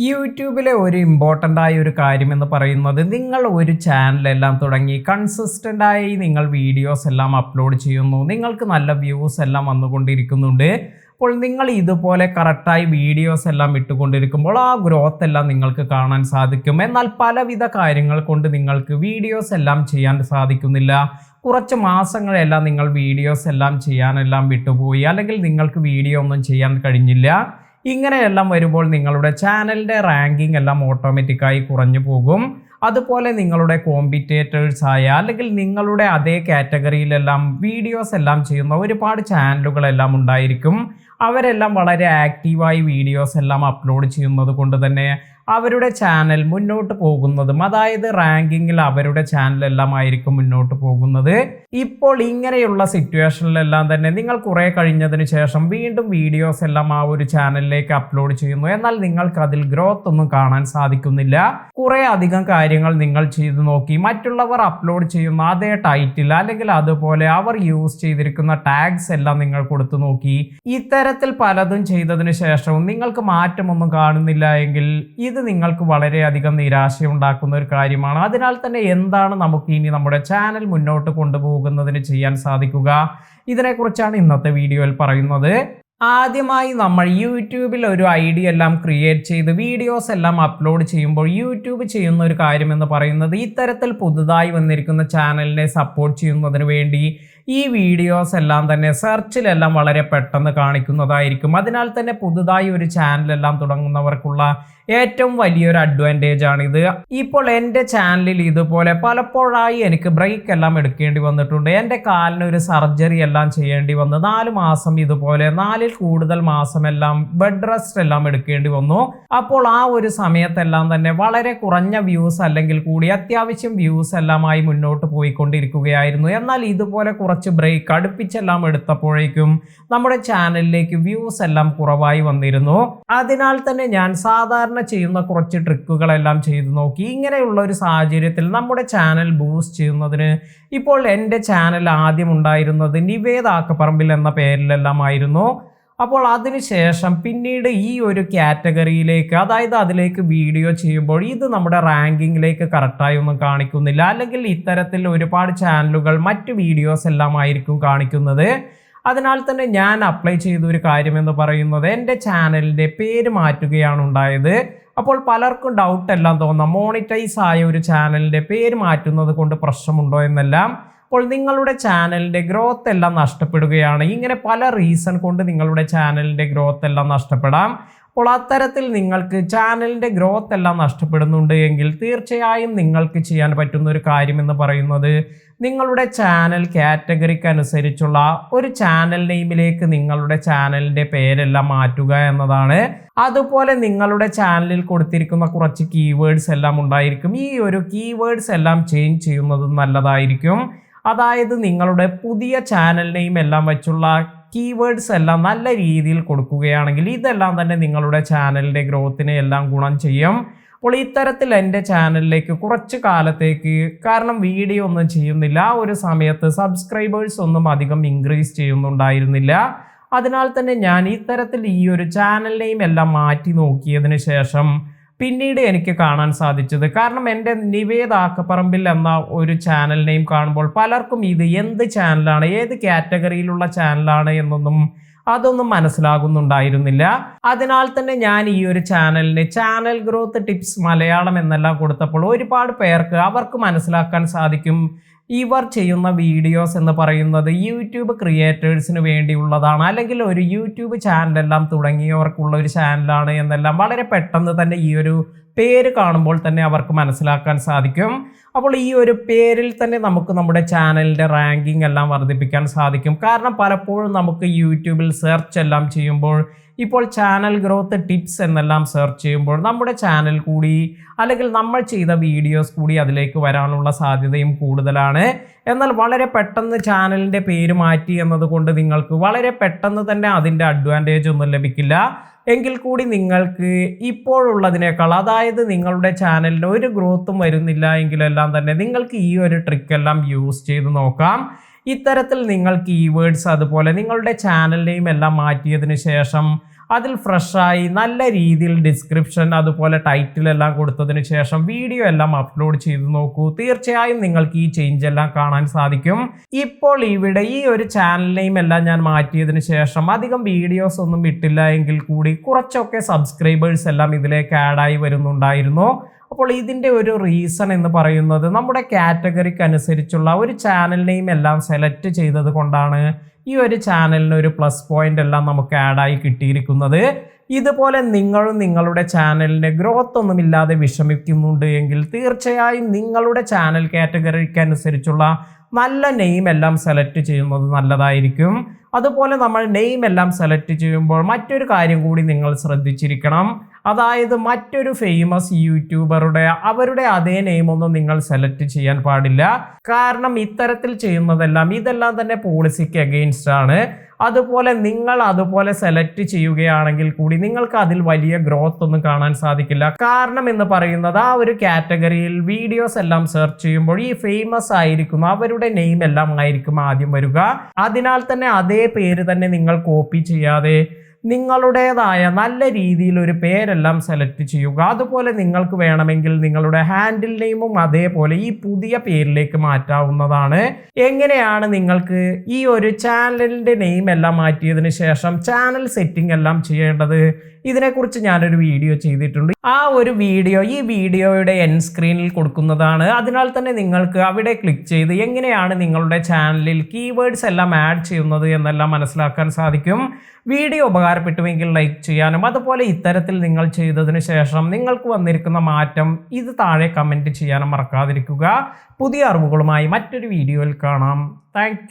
യൂട്യൂബിലെ ഒരു ഇമ്പോർട്ടൻ്റ് ആയ ഒരു കാര്യം എന്ന് പറയുന്നത് നിങ്ങൾ ഒരു ചാനലെല്ലാം തുടങ്ങി കൺസിസ്റ്റൻ്റ് ആയി നിങ്ങൾ വീഡിയോസ് എല്ലാം അപ്ലോഡ് ചെയ്യുന്നു, നിങ്ങൾക്ക് നല്ല വ്യൂസ് എല്ലാം വന്നുകൊണ്ടിരിക്കുന്നുണ്ട്. അപ്പോൾ നിങ്ങൾ ഇതുപോലെ കറക്റ്റായി വീഡിയോസ് എല്ലാം ഇട്ടുകൊണ്ടിരിക്കുമ്പോൾ ആ ഗ്രോത്ത് എല്ലാം നിങ്ങൾക്ക് കാണാൻ സാധിക്കും. എന്നാൽ പലവിധ കാര്യങ്ങൾ കൊണ്ട് നിങ്ങൾക്ക് വീഡിയോസ് എല്ലാം ചെയ്യാൻ സാധിക്കുന്നില്ല. കുറച്ച് മാസങ്ങളെല്ലാം നിങ്ങൾ വീഡിയോസ് എല്ലാം ചെയ്യാനെല്ലാം വിട്ടുപോയി, അല്ലെങ്കിൽ നിങ്ങൾക്ക് വീഡിയോ ഒന്നും ചെയ്യാൻ കഴിഞ്ഞില്ല. ഇങ്ങനെയെല്ലാം വരുമ്പോൾ നിങ്ങളുടെ ചാനലിൻ്റെ റാങ്കിങ് എല്ലാം ഓട്ടോമാറ്റിക്കായി കുറഞ്ഞു പോകും. അതുപോലെ നിങ്ങളുടെ കോമ്പറ്റേറ്റേഴ്സായ അല്ലെങ്കിൽ നിങ്ങളുടെ അതേ കാറ്റഗറിയിലെല്ലാം വീഡിയോസ് എല്ലാം ചെയ്യുന്ന ഒരുപാട് ചാനലുകളെല്ലാം ഉണ്ടായിരിക്കും. അവരെല്ലാം വളരെ ആക്റ്റീവായി വീഡിയോസ് എല്ലാം അപ്ലോഡ് ചെയ്യുന്നത് കൊണ്ട് തന്നെ അവരുടെ ചാനൽ മുന്നോട്ട് പോകുന്നതും, അതായത് റാങ്കിങ്ങിൽ അവരുടെ ചാനലെല്ലാം ആയിരിക്കും മുന്നോട്ട് പോകുന്നത്. ഇപ്പോൾ ഇങ്ങനെയുള്ള സിറ്റുവേഷനിലെല്ലാം തന്നെ നിങ്ങൾ കുറേ കഴിഞ്ഞതിന് ശേഷം വീണ്ടും വീഡിയോസ് എല്ലാം ആ ഒരു ചാനലിലേക്ക് അപ്ലോഡ് ചെയ്യുന്നു. എന്നാൽ നിങ്ങൾക്ക് അതിൽ ഗ്രോത്ത് ഒന്നും കാണാൻ സാധിക്കുന്നില്ല. കുറേ അധികം കാര്യങ്ങൾ നിങ്ങൾ ചെയ്തു നോക്കി, മറ്റുള്ളവർ അപ്ലോഡ് ചെയ്യുന്ന അതേ ടൈറ്റിൽ അല്ലെങ്കിൽ അതുപോലെ അവർ യൂസ് ചെയ്തിരിക്കുന്ന ടാഗ്സ് എല്ലാം നിങ്ങൾ കൊടുത്തു നോക്കി. ഇത്തരത്തിൽ പലതും ചെയ്തതിന് ശേഷവും നിങ്ങൾക്ക് മാറ്റമൊന്നും കാണുന്നില്ല എങ്കിൽ ഇത് നിങ്ങൾക്ക് വളരെയധികം നിരാശയുണ്ടാക്കുന്ന ഒരു കാര്യമാണ്. അതിനാൽ തന്നെ എന്താണ് നമുക്ക് ഇനി നമ്മുടെ ചാനൽ മുന്നോട്ട് കൊണ്ടുപോകുന്നതിന് ചെയ്യാൻ സാധിക്കുക, ഇതിനെക്കുറിച്ചാണ് ഇന്നത്തെ വീഡിയോയിൽ പറയുന്നത്. ആദ്യമായി നമ്മൾ യൂട്യൂബിൽ ഒരു ഐഡിയ എല്ലാം ക്രിയേറ്റ് ചെയ്ത് വീഡിയോസ് എല്ലാം അപ്ലോഡ് ചെയ്യുമ്പോൾ യൂട്യൂബ് ചെയ്യുന്ന ഒരു കാര്യം എന്ന് പറയുന്നത് ഇത്തരത്തിൽ പുതുതായി വന്നിരിക്കുന്ന ചാനലിനെ സപ്പോർട്ട് ചെയ്യുന്നതിന് വേണ്ടി ഈ വീഡിയോസ് എല്ലാം തന്നെ സെർച്ചിലെല്ലാം വളരെ പെട്ടെന്ന് കാണിക്കുന്നതായിരിക്കും. അതിനാൽ തന്നെ പുതുതായി ഒരു ചാനലെല്ലാം തുടങ്ങുന്നവർക്കുള്ള ഏറ്റവും വലിയൊരു അഡ്വാൻറ്റേജ് ആണിത്. ഇപ്പോൾ എൻ്റെ ചാനലിൽ ഇതുപോലെ പലപ്പോഴായി എനിക്ക് ബ്രേക്ക് എല്ലാം എടുക്കേണ്ടി വന്നിട്ടുണ്ട്. എൻ്റെ കാലിന് ഒരു സർജറി എല്ലാം ചെയ്യേണ്ടി വന്നു. 4 മാസം ഇതുപോലെ 4ൽ കൂടുതൽ മാസമെല്ലാം ബെഡ് റെസ്റ്റ് എല്ലാം എടുക്കേണ്ടി വന്നു. അപ്പോൾ ആ ഒരു സമയത്തെല്ലാം തന്നെ വളരെ കുറഞ്ഞ വ്യൂസ് അല്ലെങ്കിൽ കൂടി അത്യാവശ്യം വ്യൂസ് എല്ലാമായി മുന്നോട്ട് പോയിക്കൊണ്ടിരിക്കുകയായിരുന്നു. എന്നാൽ ഇതുപോലെ കുറച്ച് ബ്രേക്ക് അടുപ്പിച്ചെല്ലാം എടുത്തപ്പോഴേക്കും നമ്മുടെ ചാനലിലേക്ക് വ്യൂസ് എല്ലാം കുറവായി വന്നിരുന്നു. അതിനാൽ തന്നെ ഞാൻ സാധാരണ ചെയ്യുന്ന കുറച്ച് ട്രിക്കുകളെല്ലാം ചെയ്തു നോക്കി. ഇങ്ങനെയുള്ള ഒരു സാഹചര്യത്തിൽ നമ്മുടെ ചാനൽ ബൂസ്റ്റ് ചെയ്യുന്നതിന് ഇപ്പോൾ എൻ്റെ ചാനൽ ആദ്യം ഉണ്ടായിരുന്നത് നിവേദ് ആക്കപ്പറമ്പിൽ എന്ന പേരിലെല്ലാം ആയിരുന്നു. അപ്പോൾ അതിനുശേഷം പിന്നീട് ഈ ഒരു കാറ്റഗറിയിലേക്ക്, അതായത് അതിലേക്ക് വീഡിയോ ചെയ്യുമ്പോൾ ഇത് നമ്മുടെ റാങ്കിങ്ങിലേക്ക് കറക്റ്റായി ഒന്നും കാണിക്കുന്നില്ല, അല്ലെങ്കിൽ ഇത്തരത്തിൽ ഒരുപാട് ചാനലുകൾ മറ്റ് വീഡിയോസ് എല്ലാം ആയിരിക്കും കാണിക്കുന്നത്. അതിനാൽ തന്നെ ഞാൻ അപ്ലൈ ചെയ്ത ഒരു കാര്യം എന്ന് പറയുന്നത് എൻ്റെ ചാനലിൻ്റെ പേര് മാറ്റുകയാണ് ഉണ്ടായത്. അപ്പോൾ പലർക്കും ഡൗട്ട് എല്ലാം തോന്നാം, മോണിറ്റൈസ് ആയ ഒരു ചാനലിൻ്റെ പേര് മാറ്റുന്നത് കൊണ്ട് പ്രശ്നമുണ്ടോ എന്നെല്ലാം. അപ്പോൾ നിങ്ങളുടെ ചാനലിൻ്റെ ഗ്രോത്ത് എല്ലാം നഷ്ടപ്പെടുകയാണ്. ഇങ്ങനെ പല റീസൺ കൊണ്ട് നിങ്ങളുടെ ചാനലിൻ്റെ ഗ്രോത്ത് എല്ലാം നഷ്ടപ്പെടാം. അപ്പോൾ അത്തരത്തിൽ നിങ്ങൾക്ക് ചാനലിൻ്റെ ഗ്രോത്ത് എല്ലാം നഷ്ടപ്പെടുന്നുണ്ട് എങ്കിൽ തീർച്ചയായും നിങ്ങൾക്ക് ചെയ്യാൻ പറ്റുന്ന ഒരു കാര്യം എന്ന് പറയുന്നത് നിങ്ങളുടെ ചാനൽ കാറ്റഗറിക്ക് അനുസരിച്ചുള്ള ഒരു ചാനൽ നെയിമിലേക്ക് നിങ്ങളുടെ ചാനലിൻ്റെ പേരെല്ലാം മാറ്റുക എന്നതാണ്. അതുപോലെ നിങ്ങളുടെ ചാനലിൽ കൊടുത്തിരിക്കുന്ന കുറച്ച് കീവേഡ്സ് എല്ലാം ഉണ്ടായിരിക്കും. ഈ ഒരു കീവേഡ്സ് എല്ലാം ചേഞ്ച് ചെയ്യുന്നത് നല്ലതായിരിക്കും. അതായത് നിങ്ങളുടെ പുതിയ ചാനൽ നെയിം എല്ലാം വെച്ചുള്ള കീവേഡ്സ് എല്ലാം നല്ല രീതിയിൽ കൊടുക്കുകയാണെങ്കിൽ ഇതെല്ലാം തന്നെ നിങ്ങളുടെ ചാനലിൻ്റെ ഗ്രോത്തിനെ എല്ലാം ഗുണം ചെയ്യും. അപ്പോൾ ഇത്തരത്തിൽ എൻ്റെ ചാനലിലേക്ക് കുറച്ച് കാലത്തേക്ക്, കാരണം വീഡിയോ ഒന്നും ചെയ്യുന്നില്ല, ആ ഒരു സമയത്ത് സബ്സ്ക്രൈബേഴ്സ് ഒന്നും അധികം ഇൻക്രീസ് ചെയ്യുന്നുണ്ടായിരുന്നില്ല. അതിനാൽ തന്നെ ഞാൻ ഇത്തരത്തിൽ ഈ ഒരു ചാനൽ നെയിം എല്ലാം മാറ്റി നോക്കിയതിന് ശേഷം പിന്നീട് എനിക്ക് കാണാൻ സാധിച്ചത്, കാരണം എൻ്റെ നിവേദ് ആക്കപ്പറമ്പിൽ എന്ന ഒരു ചാനൽ നെയിം കാണുമ്പോൾ പലർക്കും ഇത് എന്ത് ചാനലാണ്, ഏത് കാറ്റഗറിയിലുള്ള ചാനലാണ് എന്നൊന്നും അതൊന്നും മനസ്സിലാകുന്നുണ്ടായിരുന്നില്ല. അതിനാൽ തന്നെ ഞാൻ ഈ ഒരു ചാനലിന് ചാനൽ ഗ്രോത്ത് ടിപ്സ് മലയാളം എന്നെല്ലാം കൊടുത്തപ്പോൾ ഒരുപാട് പേർക്ക് അവർക്ക് മനസ്സിലാക്കാൻ സാധിക്കും ഇവർ ചെയ്യുന്ന വീഡിയോസ് എന്ന് പറയുന്നത് യൂട്യൂബ് ക്രിയേറ്റേഴ്സിന് വേണ്ടിയുള്ളതാണ്, അല്ലെങ്കിൽ ഒരു യൂട്യൂബ് ചാനലെല്ലാം തുടങ്ങിയവർക്കുള്ള ഒരു ചാനലാണ് എന്നെല്ലാം വളരെ പെട്ടെന്ന് തന്നെ ഈ ഒരു പേര് കാണുമ്പോൾ തന്നെ അവർക്ക് മനസ്സിലാക്കാൻ സാധിക്കും. അപ്പോൾ ഈ ഒരു പേരിൽ തന്നെ നമുക്ക് നമ്മുടെ ചാനലിൻ്റെ റാങ്കിങ് എല്ലാം വർദ്ധിപ്പിക്കാൻ സാധിക്കും. കാരണം പലപ്പോഴും നമുക്ക് യൂട്യൂബിൽ സെർച്ച് എല്ലാം ചെയ്യുമ്പോൾ ഇപ്പോൾ ചാനൽ ഗ്രോത്ത് ടിപ്സ് എന്നെല്ലാം സെർച്ച് ചെയ്യുമ്പോൾ നമ്മുടെ ചാനൽ കൂടി അല്ലെങ്കിൽ നമ്മൾ ചെയ്ത വീഡിയോസ് കൂടി അതിലേക്ക് വരാനുള്ള സാധ്യതയും കൂടുതലാണ്. എന്നാൽ വളരെ പെട്ടെന്ന് ചാനലിൻ്റെ പേര് മാറ്റി എന്നതുകൊണ്ട് നിങ്ങൾക്ക് വളരെ പെട്ടെന്ന് തന്നെ അതിൻ്റെ അഡ്വാൻറ്റേജ് ഒന്നും ലഭിക്കില്ല. എങ്കിൽ കൂടി നിങ്ങൾക്ക് ഇപ്പോഴുള്ളതിനേക്കാൾ, അതായത് നിങ്ങളുടെ ചാനലിന് ഒരു ഗ്രോത്തും വരുന്നില്ല എങ്കിലെല്ലാം തന്നെ നിങ്ങൾക്ക് ഈ ഒരു ട്രിക്കെല്ലാം യൂസ് ചെയ്ത് നോക്കാം. ഇത്തരത്തിൽ നിങ്ങൾ കീവേഡ്സ് അതുപോലെ നിങ്ങളുടെ ചാനൽ നെയിം എല്ലാം മാറ്റിയതിന് ശേഷം അതിൽ ഫ്രഷായി നല്ല രീതിയിൽ ഡിസ്ക്രിപ്ഷൻ അതുപോലെ ടൈറ്റിൽ എല്ലാം കൊടുത്തതിന് ശേഷം വീഡിയോ എല്ലാം അപ്ലോഡ് ചെയ്ത് നോക്കൂ. തീർച്ചയായും നിങ്ങൾക്ക് ഈ ചേഞ്ച് എല്ലാം കാണാൻ സാധിക്കും. ഇപ്പോൾ ഇവിടെ ഈ ഒരു ചാനൽ നെയിം എല്ലാം ഞാൻ മാറ്റിയതിന് ശേഷം അധികം വീഡിയോസ് ഒന്നും ഇട്ടില്ല എങ്കിൽ കൂടി കുറച്ചൊക്കെ സബ്സ്ക്രൈബേഴ്സ് എല്ലാം ഇതിലേക്ക് ആഡായി വരുന്നുണ്ടായിരുന്നു. അപ്പോൾ ഇതിൻ്റെ ഒരു റീസൺ എന്ന് പറയുന്നത് നമ്മുടെ കാറ്റഗറിക്ക് അനുസരിച്ചുള്ള ഒരു ചാനൽ നെയിം എല്ലാം സെലക്ട് ചെയ്തത് കൊണ്ടാണ് ഈ ഒരു ചാനലിന് ഒരു പ്ലസ് പോയിന്റ് എല്ലാം നമുക്ക് ആഡായി കിട്ടിയിരിക്കുന്നത്. ഇതുപോലെ നിങ്ങളും നിങ്ങളുടെ ചാനലിന് ഗ്രോത്ത് ഒന്നുമില്ലാതെ വിഷമിക്കുന്നുണ്ട് എങ്കിൽ തീർച്ചയായും നിങ്ങളുടെ ചാനൽ കാറ്റഗറിക്ക് അനുസരിച്ചുള്ള നല്ല നെയിം എല്ലാം സെലക്ട് ചെയ്യുന്നത് നല്ലതായിരിക്കും. അതുപോലെ നമ്മൾ നെയിം എല്ലാം സെലക്ട് ചെയ്യുമ്പോൾ മറ്റൊരു കാര്യം കൂടി നിങ്ങൾ ശ്രദ്ധിച്ചിരിക്കണം. അതായത് മറ്റൊരു ഫേമസ് യൂട്യൂബറുടെ അവരുടെ അതേ നെയിമൊന്നും നിങ്ങൾ സെലക്ട് ചെയ്യാൻ പാടില്ല. കാരണം ഇത്തരത്തിൽ ഇതെല്ലാം തന്നെ പോളിസിക്ക് അഗെയിൻസ്റ്റ് ആണ്. അതുപോലെ നിങ്ങൾ അതുപോലെ സെലക്ട് ചെയ്യുകയാണെങ്കിൽ കൂടി നിങ്ങൾക്ക് അതിൽ വലിയ ഗ്രോത്ത് ഒന്നും കാണാൻ സാധിക്കില്ല. കാരണം എന്ന് പറയുന്നത് ആ ഒരു കാറ്റഗറിയിൽ വീഡിയോസ് എല്ലാം സെർച്ച് ചെയ്യുമ്പോൾ ഈ ഫേമസ് ആയിരിക്കും അവരുടെ നെയിം എല്ലാം ആയിരിക്കും ആദ്യം വരിക. അതിനാൽ തന്നെ അതേ പേര് തന്നെ നിങ്ങൾ കോപ്പി ചെയ്യാതെ നിങ്ങളുടേതായ നല്ല രീതിയിൽ ഒരു പേരെല്ലാം സെലക്ട് ചെയ്യുക. അതുപോലെ നിങ്ങൾക്ക് വേണമെങ്കിൽ നിങ്ങളുടെ ഹാൻഡിൽ നെയിമും അതേപോലെ ഈ പുതിയ പേരിലേക്ക് മാറ്റാവുന്നതാണ്. എങ്ങനെയാണ് നിങ്ങൾക്ക് ഈ ഒരു ചാനലിൻ്റെ നെയിം എല്ലാം മാറ്റിയതിന് ശേഷം ചാനൽ സെറ്റിംഗ് എല്ലാം ചെയ്യേണ്ടത്, ഇതിനെക്കുറിച്ച് ഞാനൊരു വീഡിയോ ചെയ്തിട്ടുണ്ട്. ആ ഒരു വീഡിയോ ഈ വീഡിയോയുടെ എൻഡ് സ്ക്രീനിൽ കൊടുക്കുന്നതാണ്. അതിനാൽ തന്നെ നിങ്ങൾക്ക് അവിടെ ക്ലിക്ക് ചെയ്ത് എങ്ങനെയാണ് നിങ്ങളുടെ ചാനലിൽ കീവേഡ്സ് എല്ലാം ആഡ് ചെയ്യുന്നത് എന്നെല്ലാം മനസ്സിലാക്കാൻ സാധിക്കും. വീഡിയോ ഉപകാരപ്പെട്ടുവെങ്കിൽ ലൈക്ക് ചെയ്യാനും അതുപോലെ ഇത്തരത്തിൽ നിങ്ങൾ ചെയ്തതിന് ശേഷം നിങ്ങൾക്ക് വന്നിരിക്കുന്ന മാറ്റം ഇത് താഴെ കമൻറ്റ് ചെയ്യാനും മറക്കാതിരിക്കുക. പുതിയ അറിവുകളുമായി മറ്റൊരു വീഡിയോയിൽ കാണാം. താങ്ക്